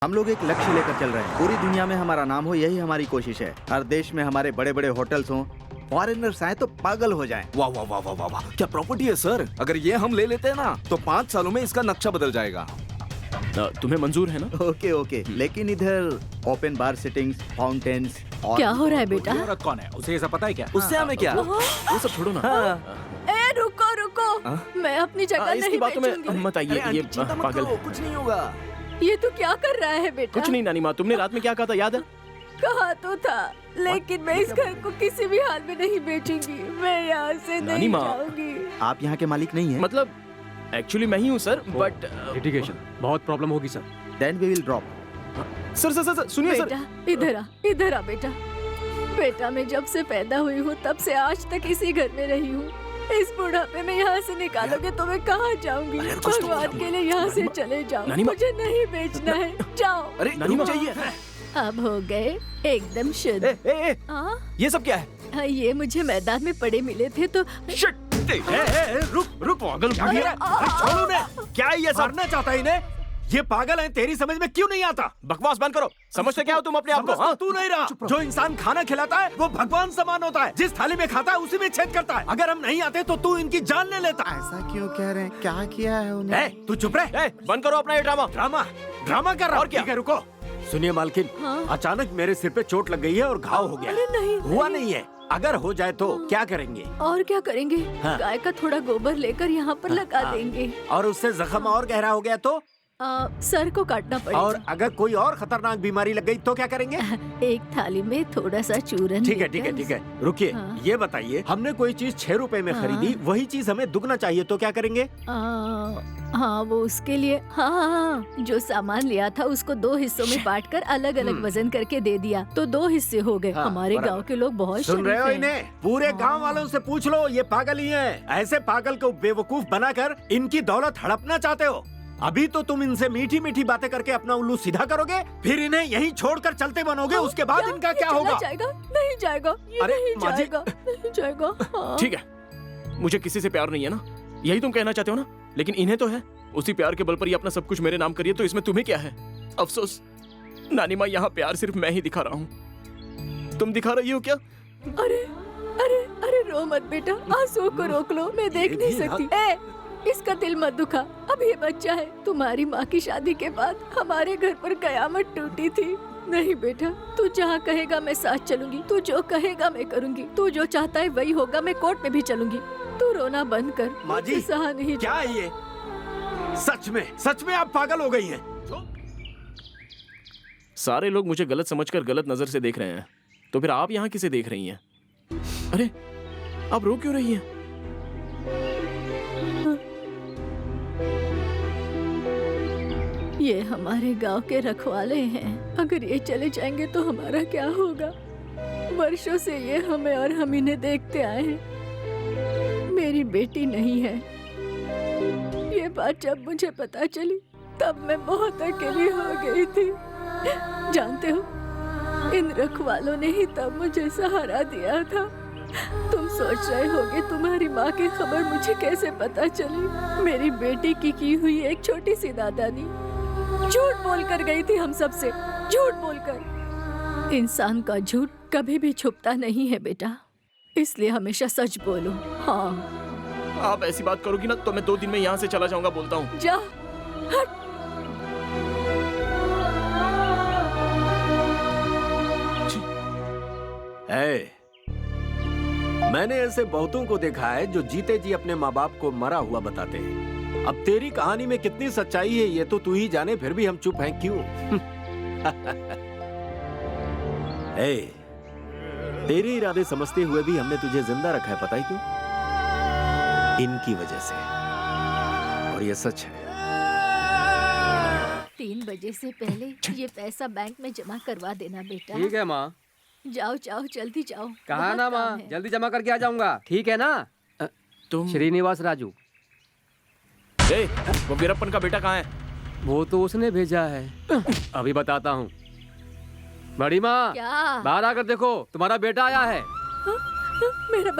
हम लोग एक लक्ष्य लेकर चल रहे हैं। पूरी दुनिया में हमारा नाम हो, यही हमारी कोशिश है। हर देश में हमारे बड़े बड़े होटल्स हों, फॉरेनर्स आए तो पागल हो जाएं। वाह वाह वाह वाह वाह वाह, क्या प्रॉपर्टी है सर। अगर ये हम ले लेते हैं ना तो 5 सालों में इसका नक्शा बदल जाएगा। तुम्हें मंजूर है ना? ओके ओके, लेकिन इधर ओपन बार सिटिंग्स, फाउंटेन्स और क्या हो रहा है बेटा? ये औरत कौन है? उसे ऐसा पता है क्या? उससे हमें क्या? वो सब छोड़ो ना। ए रुको रुको, मैं अपनी जगह इसकी नहीं बातों में बेचूंगी। मत आइए, ये चिंता मत पागल करो, है। कुछ नहीं होगा। ये तू क्या कर रहा है बेटा? कुछ नहीं नानी माँ, तुमने रात में क्या कहा था याद है? कहा तो था, लेकिन मैं इस घर को किसी भी हाल में नहीं बेचूंगी। मैं यहाँ से नानी नहीं माँ। जाऊंगी। आप यहाँ के मालिक नहीं हैं? मतलब एक्चुअली मैं ही हूँ सर, बट लिटिगेशन बहुत प्रॉब्लम होगी sir. Then we will drop. Sir sir sir सुनिए सर। बेटा इधर आ बेटा। बेटा मैं जब से पैदा हुई हूँ तब से आज तक इसी घर में रही हूँ। इस बुढ़ापे में यहाँ से निकालोगे तो मैं कहाँ जाऊंगी? अरे कुछ तो भगवान के लिए यहाँ से चले जाओ। नानी माँ। मुझे नहीं बेचना है, जाओ। अरे नानी माँ। चाहिए। अब हो गए एकदम शुद्ध। ए, हाँ ये सब क्या है? हाँ, ये मुझे मैदान में पड़े मिले थे तो शिट! रुक पागल क्या बुढ़िया। छोड़ो ने, क्या है ये? मारना चाहता है इन्हें? ये पागल है, तेरी समझ में क्यों नहीं आता? बकवास बंद करो। समझते क्या हो तुम अपने आप को? समझ तो हाँ? तू नहीं रहा। जो इंसान खाना खिलाता है वो भगवान समान होता है। जिस थाली में खाता है उसी में छेद करता है। अगर हम नहीं आते तो तू इनकी जान ले लेता। ऐसा क्यों कह रहे हैं? क्या किया है उन्हें? तू चुप रह। बंद करो अपना ये ड्रामा। ड्रामा कर रहा और क्या? ठीक है, रुको। सुनिए मालकिन, हाँ? अचानक मेरे सिर पे चोट लग गई है और घाव हो गया। अरे नहीं, हुआ नहीं है। अगर हो जाए तो क्या करेंगे? और क्या करेंगे? हाँ। गाय का थोड़ा गोबर लेकर यहाँ पर लगा देंगे। और उससे जख्म और गहरा हो गया तो? सर को काटना और पड़ेगा। अगर कोई और खतरनाक बीमारी लग गई तो क्या करेंगे? एक थाली में थोड़ा सा चूरन ठीक है ठीक है लेकर- ठीक है, रुकिए। हाँ। ये बताइए, हमने कोई चीज 6 रुपए में हाँ। खरीदी, वही चीज हमें दुगना चाहिए तो क्या करेंगे? हाँ वो उसके लिए हाँ, जो सामान लिया था उसको 2 हिस्सों में बांटकर अलग अलग वजन करके दे दिया तो 2 हिस्से हो गए। हाँ, हमारे बराबर। गांव के लोग बहुत सुन रहे हो शरीफ हैं। इन्हें? पूरे गांव वालों से पूछ लो, ये पागल ही हैं। ऐसे पागल को बेवकूफ बनाकर इनकी दौलत हड़पना चाहते हो। अभी तो तुम इनसे मीठी मीठी बातें करके अपना उल्लू सीधा करोगे, फिर इन्हें यहीं छोड़कर चलते बनोगे। उसके बाद इनका ये क्या चला होगा? जाएगा? नहीं जाएगा, ये अरे, नहीं माँ जी। जाएगा, नहीं जाएगा। हाँ। ठीक है, मुझे किसी से प्यार नहीं है ना, यही तुम कहना चाहते हो ना? लेकिन इन्हें तो है। उसी प्यार के बल पर ये अपना सब कुछ मेरे नाम करिए तो इसमें तुम्हें क्या है? अफसोस नानी माँ, यहाँ प्यार सिर्फ मैं ही दिखा रहा हूँ। तुम दिखा रही हो क्या? अरे अरे अरे रो मत बेटा, आंसू को रोक लो, मैं देख नहीं सकती। इसका दिल मत दुखा, अब ये बच्चा है। तुम्हारी माँ की शादी के बाद हमारे घर पर कयामत टूटी थी। नहीं बेटा, तू जहाँ कहेगा मैं साथ चलूंगी, तू जो कहेगा मैं करूंगी, तू जो चाहता है वही होगा। मैं कोर्ट में भी चलूंगी। तू रोना बंद कर, माँ जी, मुझसे सहा नहीं क्या है ये? सच में आप पागल हो गई हैं। सारे लोग मुझे गलत समझकर गलत नजर से देख रहे हैं, तो फिर आप यहाँ किसे देख रही हैं? अरे आप रो क्यों रही हैं? ये हमारे गांव के रखवाले हैं। अगर ये चले जाएंगे तो हमारा क्या होगा? वर्षों से ये हमें और हम इन्हें देखते आए हैं। मेरी बेटी नहीं है। ये बात जब मुझे पता चली तब मैं बहुत अकेली हो गई थी। जानते हो, इन रखवालों ने ही तब मुझे सहारा दिया था। तुम सोच रहे होगे तुम्हारी माँ की खबर मुझे कैसे पता चली? मेरी बेटी की हुई एक छोटी सी दादानी झूठ बोलकर गई थी हम सबसे, झूठ बोलकर। इंसान का झूठ कभी भी छुपता नहीं है बेटा, इसलिए हमेशा सच बोलो। हाँ आप ऐसी बात करोगी ना तो मैं 2 दिन में यहाँ से चला जाऊंगा, बोलता हूँ। जा, हट। मैंने ऐसे बहुतों को देखा है जो जीते जी अपने माँ बाप को मरा हुआ बताते हैं। अब तेरी कहानी में कितनी सच्चाई है ये तो तू ही जाने, फिर भी हम चुप हैं क्यों? तेरे इरादे समझते हुए भी हमने तुझे जिंदा रखा है, पता ही क्यों? इनकी वजह से। और ये सच है। 3 बजे से पहले ये पैसा बैंक में जमा करवा देना बेटा। ठीक है माँ। जाओ जाओ, जल्दी जाओ। कहा बहुत ना काम माँ, है। जल्दी जमा करके आ जाऊंगा। ठीक है ना? तुम श्रीनिवास राजू। वो वीरप्पन का बेटा कहाँ है? वो तो उसने भेजा है। अभी बताता हूँ। बड़ी माँ, क्या? बाहर आकर देखो, तुम्हारा बेटा आया है। मेरा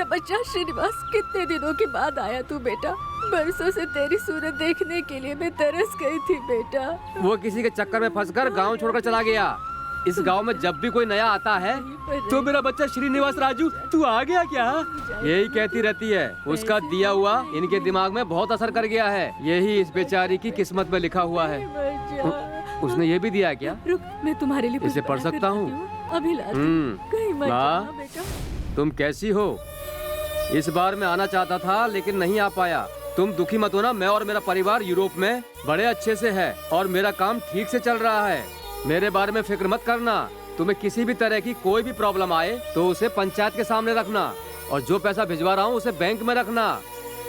बच्चा श्रीनिवास, कितने दिनों के बाद आया तू बेटा। बरसों से तेरी सूरत देखने के लिए मैं तरस गई थी बेटा। वो किसी के चक्कर में फंसकर गांव छोड़कर चला गया। इस गांव में जब भी कोई नया आता है तो मेरा बच्चा श्रीनिवास राजू तू आ गया क्या, यही कहती रहती है। उसका दिया हुआ इनके दिमाग में बहुत असर कर गया है। यही इस बेचारी की किस्मत में लिखा हुआ है। उसने ये भी दिया है क्या? रुक, मैं तुम्हारे लिए इसे पढ़ सकता हूँ? अभी लाती हूँ। कहीं मत माँ, जाना बेटा। तुम कैसी हो? इस बार मैं आना चाहता था लेकिन नहीं आ पाया। तुम दुखी मत होना, मैं और मेरा परिवार यूरोप में बड़े अच्छे से है और मेरा काम ठीक से चल रहा है। मेरे बारे में फिक्र मत करना। तुम्हें किसी भी तरह की कोई भी प्रॉब्लम आए तो उसे पंचायत के सामने रखना, और जो पैसा भिजवा रहा हूँ उसे बैंक में रखना।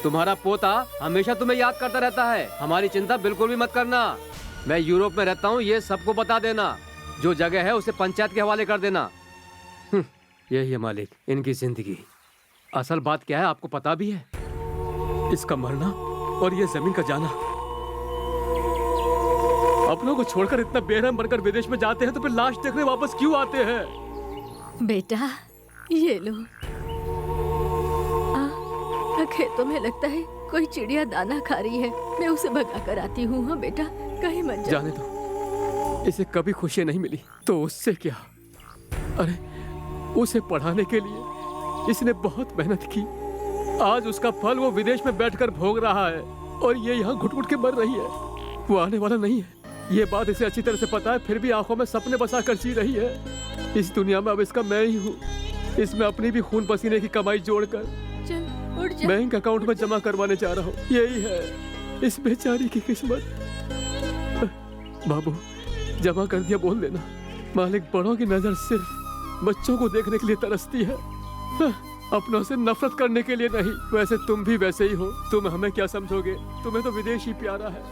तुम्हारा पोता हमेशा तुम्हें याद करता रहता है। हमारी चिंता बिल्कुल भी मत करना। मैं यूरोप में रहता हूँ, ये सबको बता देना। जो जगह है उसे पंचायत के हवाले कर देना। यही है मालिक, इनकी जिंदगी। असल बात क्या है आपको पता भी है? इसका मरना और ये जमीन का जाना। अपनों को छोड़कर इतना बेरहम बनकर विदेश में जाते हैं तो फिर लाश देखने वापस क्यों आते हैं? बेटा ये लो। खेतों में लगता है कोई चिड़िया दाना खा रही है, मैं उसे भगा कर आती हूँ। हाँ बेटा, कहीं मत जाने दो। इसे कभी खुशी नहीं मिली तो उससे क्या। अरे उसे पढ़ाने के लिए इसने बहुत मेहनत की। आज उसका फल वो विदेश में बैठकर भोग रहा है और ये यहाँ घुट-घुट के मर रही है। वो आने वाला नहीं है, ये बात इसे अच्छी तरह से पता है, फिर भी आंखों में सपने बसा कर जी रही है। इस दुनिया में अब इसका मैं ही हूँ। इसमें अपनी भी खून पसीने की कमाई जोड़कर चल उठ जा। बैंक अकाउंट में जमा करवाने जा रहा हूँ। यही है इस बेचारी की किस्मत। बाबू जमा कर दिया बोल देना। मालिक बड़ों की नजर सिर्फ बच्चों को देखने के लिए तरसती है, अपनों से नफरत करने के लिए नहीं। वैसे तुम भी वैसे ही हो। तुम हमें क्या समझोगे, तुम्हें तो विदेश ही प्यारा है।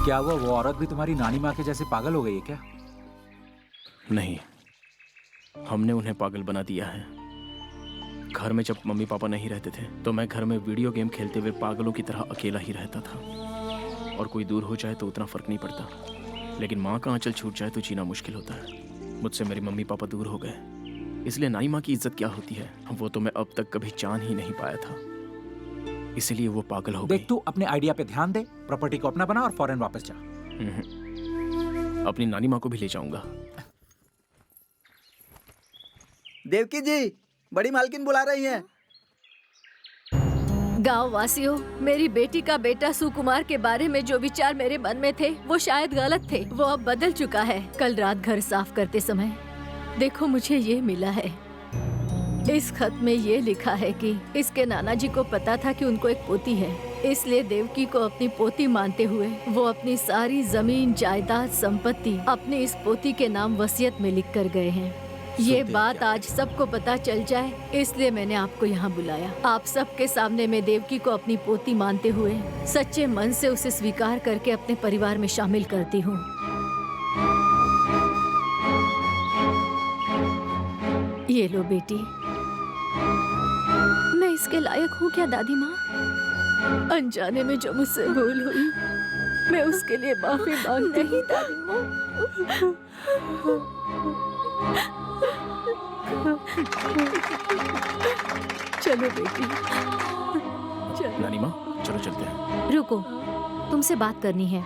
क्या हुआ, वो औरत भी तुम्हारी नानी माँ के जैसे पागल हो गई है क्या? नहीं, हमने उन्हें पागल बना दिया है। घर में जब मम्मी पापा नहीं रहते थे तो मैं घर में वीडियो गेम खेलते हुए पागलों की तरह अकेला ही रहता था, और कोई दूर हो जाए तो उतना फर्क नहीं पड़ता, लेकिन माँ का आंचल छूट जाए तो जीना मुश्किल होता है। मुझसे मेरी मम्मी पापा दूर हो गए, इसलिए नानी माँ की इज्जत क्या होती है वो तो मैं अब तक कभी जान ही नहीं पाया था। इसीलिए वो पागल हो गई। देख, तू अपने आइडिया पे ध्यान दे, प्रॉपर्टी को अपना बना और फॉरेन वापस जा। अपनी नानी माँ को भी ले जाऊंगा। देवकी जी, बड़ी मालकिन बुला रही हैं। गांव वासियों, मेरी बेटी का बेटा सुकुमार के बारे में जो विचार मेरे मन में थे वो शायद गलत थे। वो अब बदल चुका है। कल रात घर साफ करते समय देखो मुझे ये मिला है। इस खत में ये लिखा है कि इसके नाना जी को पता था कि उनको एक पोती है, इसलिए देवकी को अपनी पोती मानते हुए वो अपनी सारी जमीन जायदाद संपत्ति अपने इस पोती के नाम वसीयत में लिख कर गए हैं। ये बात आज सबको पता चल जाए, इसलिए मैंने आपको यहाँ बुलाया। आप सबके सामने मैं देवकी को अपनी पोती मानते हुए सच्चे मन से उसे स्वीकार करके अपने परिवार में शामिल करती हूँ। ये लो बेटी। मैं इसके लायक हूँ क्या दादी माँ? अनजाने में जो मुझसे भूल हुई मैं उसके लिए माफी मांगती हूँ दादी माँ। चलो बेटी, चलो। नानी माँ चलो चलते हैं। रुको, तुमसे बात करनी है।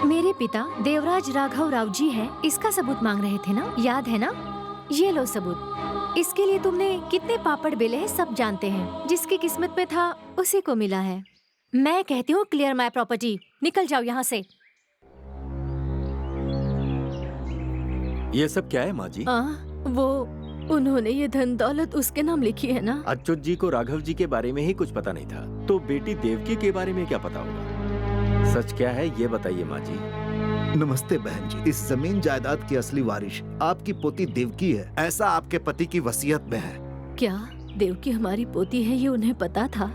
मेरे पिता देवराज राघव राव जी हैं, इसका सबूत मांग रहे थे ना, याद है ना? ये लो सबूत। इसके लिए तुमने कितने पापड़ बेले हैं सब जानते हैं। जिसकी किस्मत में था उसी को मिला है। मैं कहती हूँ क्लियर माय प्रॉपर्टी, निकल जाओ यहाँ से। ये सब क्या है माँ जी? वो उन्होंने ये धन दौलत उसके नाम लिखी है ना। अच्युत जी को राघव जी के बारे में ही कुछ पता नहीं था, तो बेटी देवकी के बारे में क्या पता होगा? सच क्या है ये बताइए माँ जी। नमस्ते बहन जी। इस जमीन जायदाद की असली वारिश आपकी पोती देवकी है, ऐसा आपके पति की वसीयत में है। क्या देवकी हमारी पोती है ये उन्हें पता था?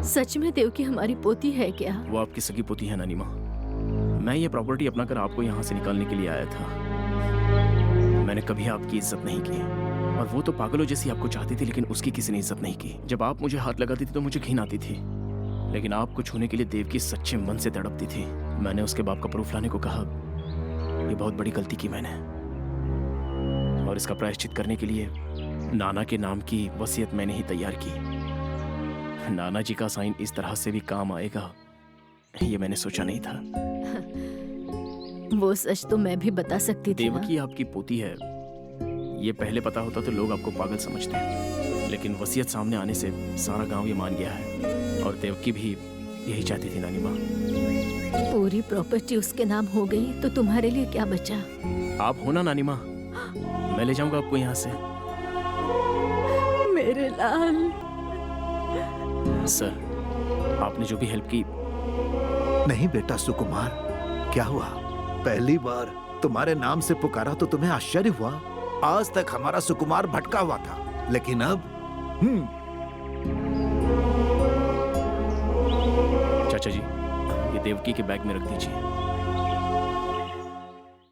सच में देवकी हमारी पोती है क्या? वो आपकी सगी पोती है नानी माँ। मैं ये प्रॉपर्टी अपना कर आपको यहाँ से निकालने के लिए आया था। मैंने कभी आपकी इज्जत नहीं की, और वो तो पागलों जैसी आपको चाहती थी, लेकिन उसकी किसी ने इज्जत नहीं की। जब आप मुझे हाथ लगाती थी तो मुझे घिन आती थी, लेकिन आपको छूने के लिए देवकी सच्चे मन से तड़पती थी। मैंने उसके बाप का प्रूफ लाने को कहा। ये बहुत बड़ी गलती की मैंने, और इसका प्रायश्चित करने के लिए नाना के नाम की वसीयत मैंने ही तैयार की। नाना जी का साइन इस तरह से भी काम आएगा, ये मैंने सोचा नहीं था। वो सच तो मैं भी बता सकती थी ना। देवकी आपकी पोती है, ये पहले पता होता तो लोग आपको पागल समझते हैं, लेकिन वसीयत सामने आने से सारा गांव ये मान गया है, और देवकी भी यही चाहती थी नानी माँ। पूरी प्रॉपर्टी उसके नाम हो गई तो तुम्हारे लिए क्या बचा? आप हो ना नानी माँ, मैं ले जाऊंगा आपको यहाँ से। मेरे लाल। सर, आपने जो भी हेल्प की। नहीं बेटा सुकुमार, क्या हुआ? पहली बार तुम्हारे नाम से पुकारा तो तुम्हें आश्चर्य हुआ? आज तक हमारा सुकुमार भटका हुआ था, लेकिन अब चाचा जी, ये देवकी के बैग में रख दीजिए।